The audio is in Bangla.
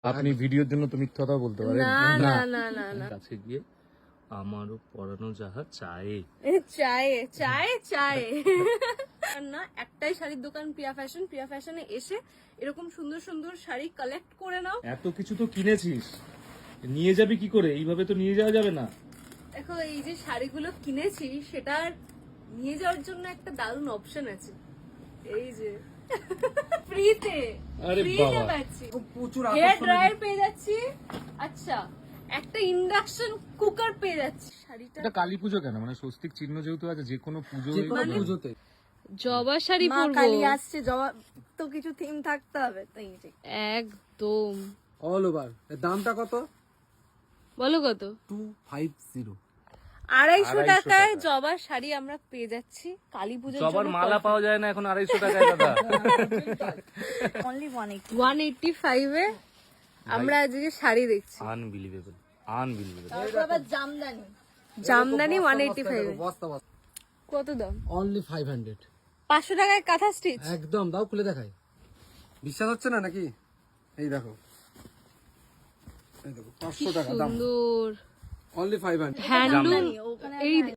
আপনি ভিডিওর জন্য তো মিথ্যা কথা বলতে পারেন না না না না না কাছে গিয়ে আমারও পরানো যাহা চায়ে চায়ে চায়ে চায়ে না একটাই শাড়ির দোকান প্রিয়া ফ্যাশন। প্রিয়া ফ্যাশনে এসে এরকম সুন্দর সুন্দর শাড়ি কালেক্ট করে নাও। এত কিছু তো কিনেছিস, নিয়ে যাবি কি করে? এইভাবে তো নিয়ে যাওয়া যাবে না। দেখো এই যে শাড়িগুলো কিনেছি সেটার নিয়ে যাওয়ার জন্য একটা দারুণ অপশন আছে, এই যে ফ্রিতে আরে ফ্রিতে বাবা। পাচ্ছি, প্রচুর হেয়ার ড্রায়ার পেয়ে যাচ্ছি, আচ্ছা একটা ইন্ডাকশন কুকার পেয়ে যাচ্ছি। শাড়িটা এটা কালী পুজো কেন, মানে স্বস্তিক চিহ্ন যেহেতু আছে, যে কোনো পুজো পুজোতে জবা শাড়ি মা পরবো কালী আসছে, জবা তো কিছু থিম থাকতে হবে, তাই যে একদম। All over. দামটা কত? বলো কত? 250। 250 টাকায় জবা শাড়ি আমরা পেয়ে যাচ্ছি কালী পুজোর সবার জন্য। মালা পাওয়া যায় না এখন 250 টাকায় দাদা। অনলি 180। 185 এ আমরা আজকে শাড়ি দেখছি। Unbelievable unbelievable. তারপর আবার জামদানি, জামদানি 185 এ। বস্তা বস্তা। কত দাম? অনলি 500। 500 টাকায় কাঁথা স্টিচ। একদম, দাও খুলে দেখাই। বিশ্বাস হচ্ছে না নাকি? এই দেখো, এই দেখো 500 টাকা দাম, সুন্দর অনলি 500। হ্যান্ডলুম। ওখানে এই